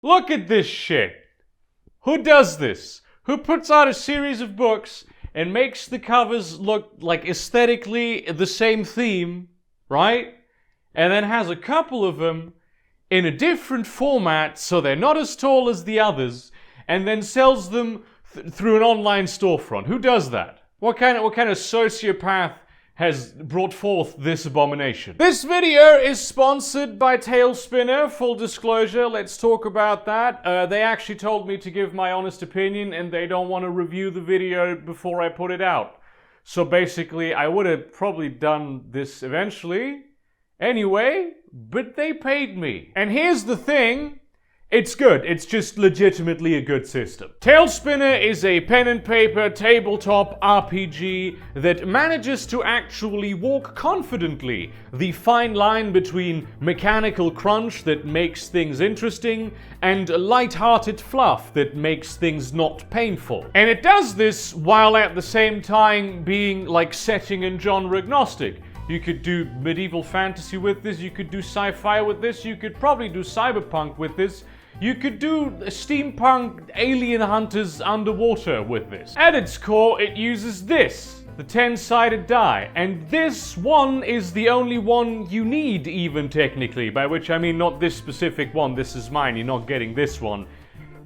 Look at this shit. Who does this? Who puts out a series of books and makes the covers look like aesthetically the same theme, right? And then has a couple of them in a different format so they're not as tall as the others, and then sells them through an online storefront. Who does that? What kind of sociopath has brought forth this abomination? This video is sponsored by Tailspinner. Full disclosure, let's talk about that. They actually told me to give my honest opinion and they don't want to review the video before I put it out. So basically, I would have probably done this eventually anyway, but they paid me. And here's the thing. It's good. It's just legitimately a good system. Talespinner is a pen and paper tabletop RPG that manages to actually walk confidently the fine line between mechanical crunch that makes things interesting and light-hearted fluff that makes things not painful. And it does this while at the same time being like setting and genre agnostic. You could do medieval fantasy with this, you could do sci-fi with this, you could probably do cyberpunk with this. You could do steampunk alien hunters underwater with this. At its core, it uses this, the 10-sided die, and this one is the only one you need even technically, by which I mean not this specific one, this is mine, you're not getting this one.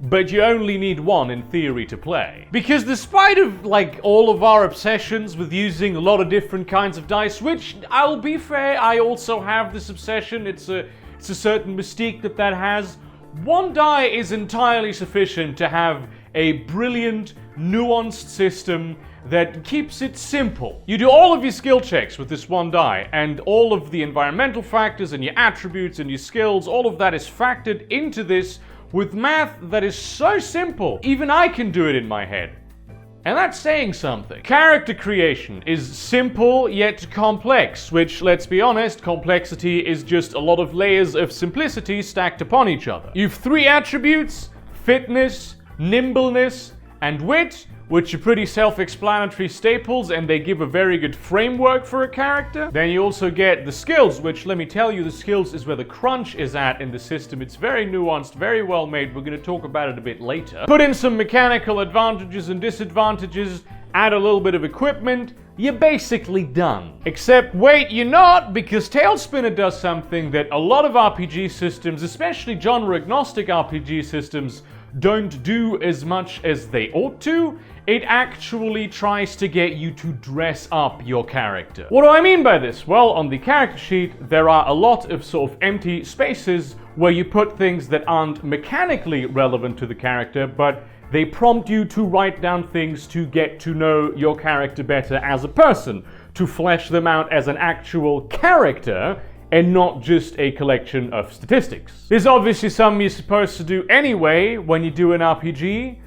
But you only need one in theory to play. Because despite of like all of our obsessions with using a lot of different kinds of dice, which I'll be fair, I also have this obsession, it's a certain mystique that has. One die is entirely sufficient to have a brilliant, nuanced system that keeps it simple. You do all of your skill checks with this one die, and all of the environmental factors and your attributes and your skills, all of that is factored into this with math that is so simple, even I can do it in my head. And that's saying something. Character creation is simple yet complex, which, let's be honest, complexity is just a lot of layers of simplicity stacked upon each other. You've 3 attributes: fitness, nimbleness, and wit, which are pretty self-explanatory staples and they give a very good framework for a character. Then you also get the skills, which, let me tell you, the skills is where the crunch is at in the system. It's very nuanced, very well made. We're going to talk about it a bit later. Put in some mechanical advantages and disadvantages, add a little bit of equipment, you're basically done. Except wait, you're not, because Talespinner does something that a lot of RPG systems, especially genre-agnostic RPG systems, don't do as much as they ought to. It actually tries to get you to dress up your character. What do I mean by this? Well, on the character sheet, there are a lot of sort of empty spaces where you put things that aren't mechanically relevant to the character, but they prompt you to write down things to get to know your character better as a person, to flesh them out as an actual character, and not just a collection of statistics. There's obviously something you're supposed to do anyway when you do an RPG,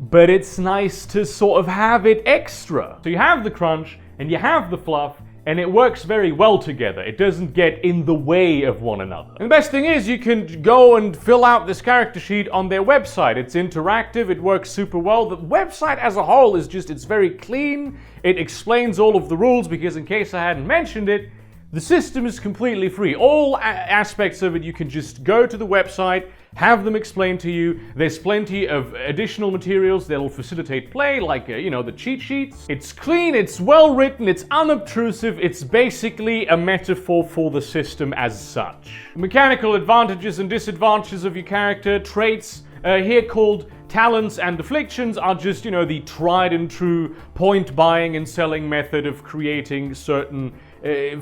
but it's nice to sort of have it extra. So you have the crunch and you have the fluff, and it works very well together. It doesn't get in the way of one another. And the best thing is you can go and fill out this character sheet on their website. It's interactive, it works super well. The website as a whole is just, it's very clean. It explains all of the rules, because in case I hadn't mentioned it, the system is completely free. All aspects of it, you can just go to the website, have them explained to you. There's plenty of additional materials that'll facilitate play, like, the cheat sheets. It's clean, it's well written, it's unobtrusive, it's basically a metaphor for the system as such. Mechanical advantages and disadvantages of your character, traits, here called talents and afflictions, are just, the tried and true point buying and selling method of creating certain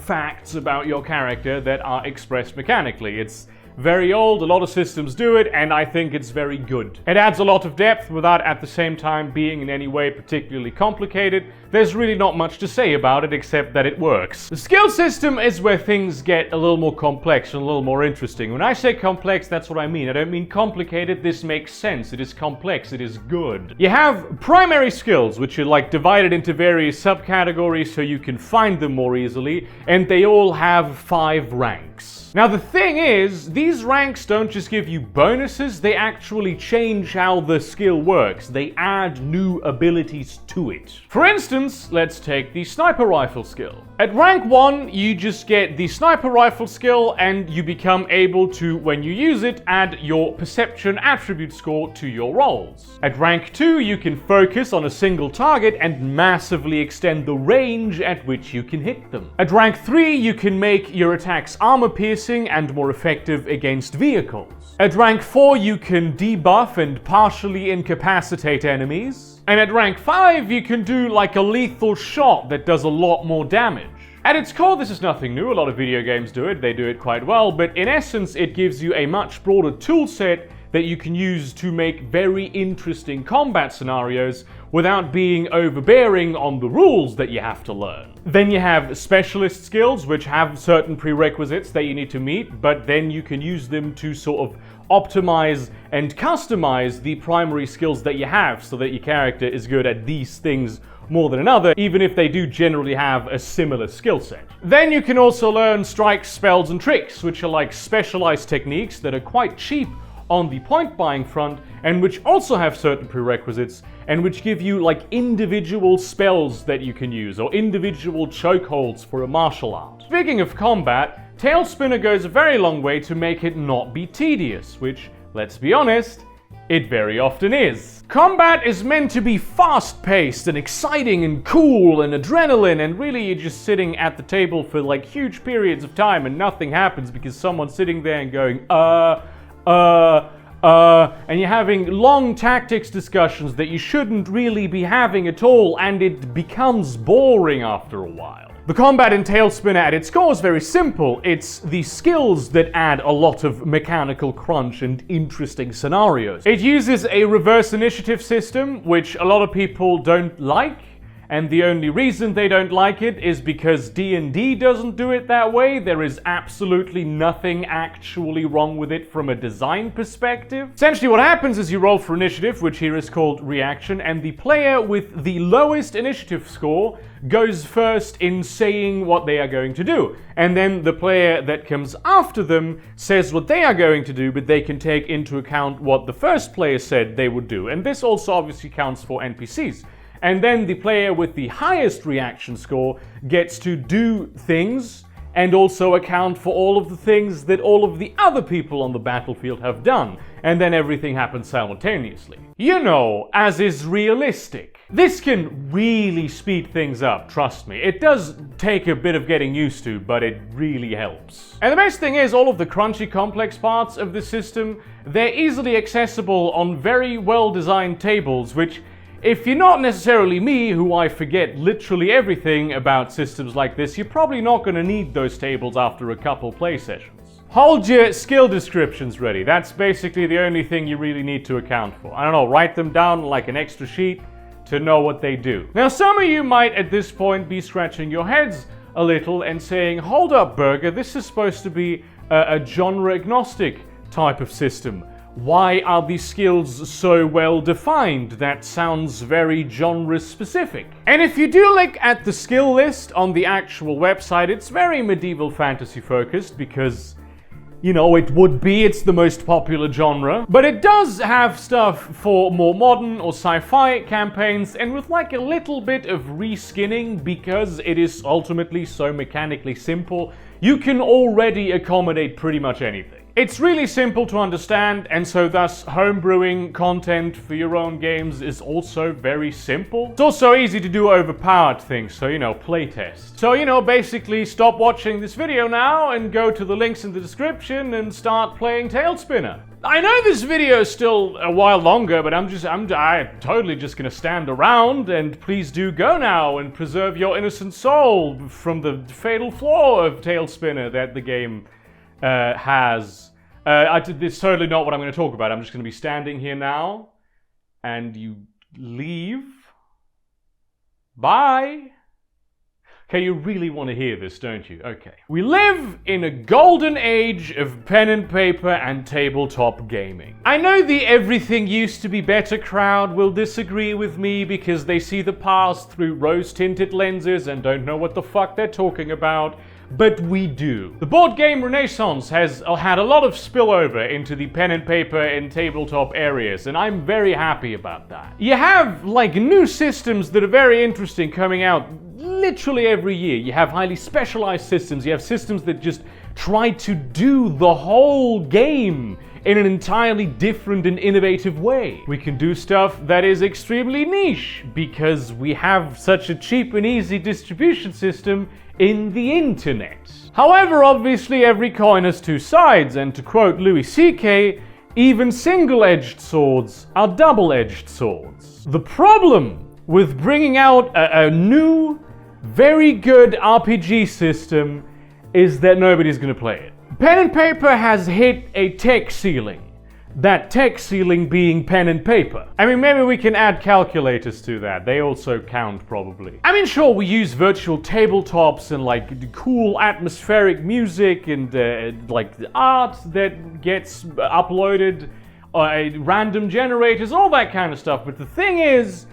facts about your character that are expressed mechanically. It's very old, a lot of systems do it, and I think it's very good. It adds a lot of depth without at the same time being in any way particularly complicated. There's really not much to say about it except that it works. The skill system is where things get a little more complex and a little more interesting. When I say complex, that's what I mean. I don't mean complicated. This makes sense. It is complex. It is good. You have primary skills, which are like divided into various subcategories so you can find them more easily, and they all have 5 ranks. Now the thing is, these ranks don't just give you bonuses, they actually change how the skill works. They add new abilities to it. For instance, let's take the sniper rifle skill. At rank 1, you just get the sniper rifle skill and you become able to, when you use it, add your perception attribute score to your rolls. At rank 2, you can focus on a single target and massively extend the range at which you can hit them. At rank 3, you can make your attacks armor piercing and more effective against vehicles. At rank 4, you can debuff and partially incapacitate enemies. And at rank 5, you can do like a lethal shot that does a lot more damage. At its core, this is nothing new. A lot of video games do it. They do it quite well. But in essence, it gives you a much broader tool set that you can use to make very interesting combat scenarios without being overbearing on the rules that you have to learn. Then you have specialist skills, which have certain prerequisites that you need to meet, but then you can use them to sort of optimize and customize the primary skills that you have so that your character is good at these things more than another, even if they do generally have a similar skill set. Then you can also learn strikes, spells, and tricks, which are like specialized techniques that are quite cheap on the point buying front and which also have certain prerequisites and which give you like individual spells that you can use or individual chokeholds for a martial art. Speaking of combat, Tailspinner goes a very long way to make it not be tedious, which, let's be honest, it very often is. Combat is meant to be fast-paced and exciting and cool and adrenaline, and really you're just sitting at the table for like huge periods of time and nothing happens because someone's sitting there and going, and you're having long tactics discussions that you shouldn't really be having at all, and it becomes boring after a while. The combat in Tailspinner at its core is very simple. It's the skills that add a lot of mechanical crunch and interesting scenarios. It uses a reverse initiative system, which a lot of people don't like, and the only reason they don't like it is because D&D doesn't do it that way. There is absolutely nothing actually wrong with it from a design perspective. Essentially what happens is you roll for initiative, which here is called reaction, and the player with the lowest initiative score goes first in saying what they are going to do. And then the player that comes after them says what they are going to do, but they can take into account what the first player said they would do. And this also obviously counts for NPCs. And then the player with the highest reaction score gets to do things and also account for all of the things that all of the other people on the battlefield have done. And then everything happens simultaneously. You know, as is realistic. This can really speed things up, trust me. It does take a bit of getting used to, but it really helps. And the best thing is, all of the crunchy complex parts of the system, they're easily accessible on very well-designed tables, which, if you're not necessarily me, who I forget literally everything about systems like this, you're probably not going to need those tables after a couple play sessions. Hold your skill descriptions ready. That's basically the only thing you really need to account for. I don't know, write them down like an extra sheet to know what they do. Now, some of you might at this point be scratching your heads a little and saying, hold up, Burger, this is supposed to be a genre-agnostic type of system. Why are these skills so well defined? That sounds very genre specific. And if you do look at the skill list on the actual website, it's very medieval fantasy focused because, you know, it would be, it's the most popular genre. But it does have stuff for more modern or sci-fi campaigns, and with like a little bit of reskinning because it is ultimately so mechanically simple, you can already accommodate pretty much anything. It's really simple to understand, and so thus homebrewing content for your own games is also very simple. It's also easy to do overpowered things, so, you know, playtest. So, you know, basically stop watching this video now and go to the links in the description and start playing Tailspinner. I know this video is still a while longer, but I'm totally just gonna stand around, and please do go now and preserve your innocent soul from the fatal flaw of Tailspinner that the game has. It's totally not what I'm going to talk about. I'm just going to be standing here now, and you leave. Bye. Okay, you really want to hear this, don't you? Okay. We live in a golden age of pen and paper and tabletop gaming. I know the everything used to be better crowd will disagree with me because they see the past through rose-tinted lenses and don't know what the fuck they're talking about. but we do. The board game renaissance has had a lot of spillover into the pen and paper and tabletop areas, and I'm very happy about that. You have like new systems that are very interesting coming out literally every year. You have highly specialized systems, you have systems that just try to do the whole game in an entirely different and innovative way. We can do stuff that is extremely niche because we have such a cheap and easy distribution system in the internet. However, obviously every coin has two sides, and to quote Louis C.K., even single-edged swords are double-edged swords. The problem with bringing out a new, very good RPG system is that nobody's gonna play it. Pen and paper has hit a tech ceiling. That tech ceiling being pen and paper. I mean, maybe we can add calculators to that. They also count, probably. I mean, sure, we use virtual tabletops and like cool atmospheric music and like art that gets uploaded, random generators, all that kind of stuff. But the thing is,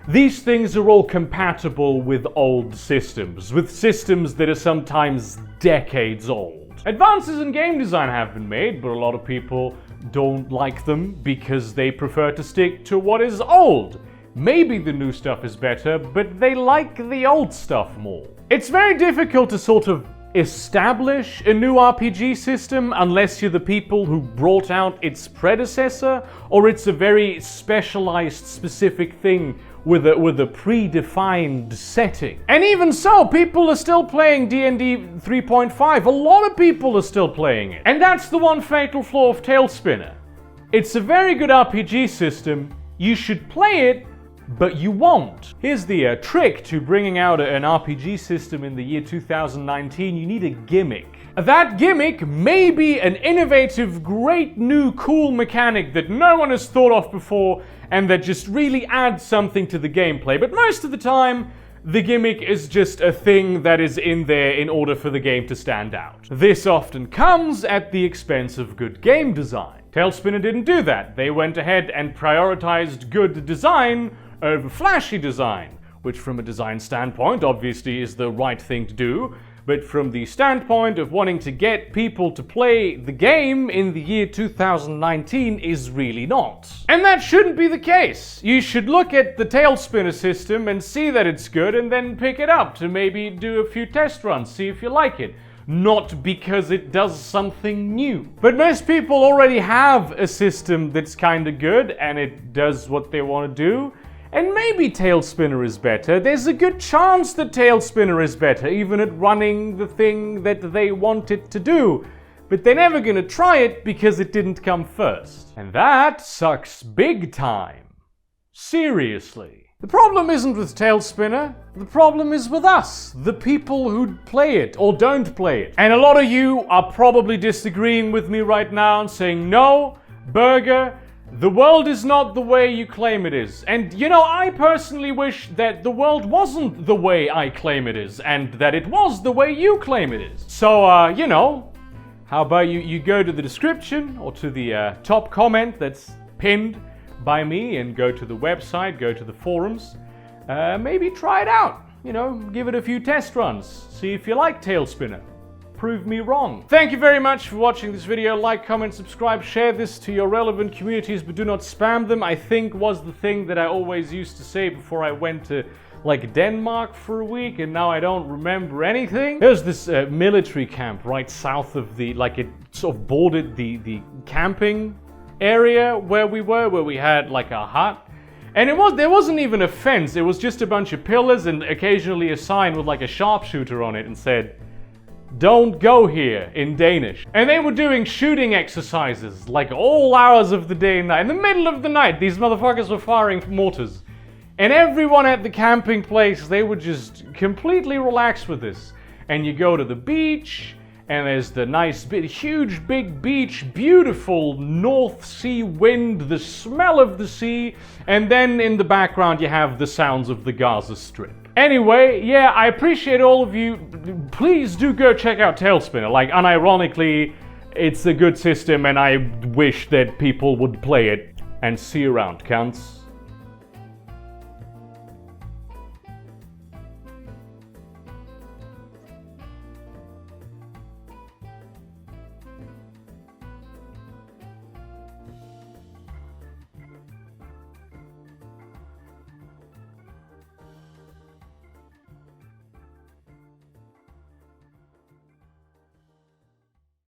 these things are all compatible with old systems, with systems that are sometimes decades old. Advances in game design have been made, but a lot of people don't like them because they prefer to stick to what is old. Maybe the new stuff is better, but they like the old stuff more. It's very difficult to sort of establish a new RPG system unless you're the people who brought out its predecessor, or it's a very specialized, specific thing with a predefined setting. And even so, people are still playing D&D 3.5. A lot of people are still playing it. And that's the one fatal flaw of Tailspinner. It's a very good RPG system. You should play it, but you won't. Here's the trick to bringing out an RPG system in the year 2019. You need a gimmick. That gimmick may be an innovative, great new cool mechanic that no one has thought of before and that just really adds something to the gameplay. But most of the time, the gimmick is just a thing that is in there in order for the game to stand out. This often comes at the expense of good game design. Tailspinner didn't do that. They went ahead and prioritized good design over flashy design, which from a design standpoint obviously is the right thing to do, but from the standpoint of wanting to get people to play the game in the year 2019 is really not. And that shouldn't be the case. You should look at the Tailspinner system and see that it's good and then pick it up to maybe do a few test runs, see if you like it. Not because it does something new. But most people already have a system that's kinda good and it does what they want to do. And maybe Tailspinner is better. There's a good chance that Tailspinner is better, even at running the thing that they want it to do. But they're never gonna try it because it didn't come first. And that sucks big time. Seriously. The problem isn't with Tailspinner. The problem is with us, the people who play it or don't play it. And a lot of you are probably disagreeing with me right now and saying, no, Burger, the world is not the way you claim it is. And you know, I personally wish that the world wasn't the way I claim it is, and that it was the way you claim it is. So, you know, how about you go to the description or to the top comment that's pinned by me and go to the website, go to the forums, maybe try it out. You know, give it a few test runs, see if you like Tailspinner. Prove me wrong. Thank you very much for watching this video. Like, comment, subscribe, share this to your relevant communities, but do not spam them, I think was the thing that I always used to say before I went to like Denmark for a week, and now I don't remember anything. There's this military camp right south of the, like it sort of bordered the camping area where we had like a hut. And there wasn't even a fence, it was just a bunch of pillars and occasionally a sign with like a sharpshooter on it and said, "Don't go here," in Danish. And they were doing shooting exercises, like all hours of the day and night. In the middle of the night, these motherfuckers were firing mortars. And everyone at the camping place, they were just completely relaxed with this. And you go to the beach, and there's the nice, huge, big beach, beautiful North Sea wind, the smell of the sea, and then in the background you have the sounds of the Gaza Strip. Anyway, yeah, I appreciate all of you. Please do go check out Tailspinner. Like, unironically, it's a good system and I wish that people would play it. And see you around, cunts.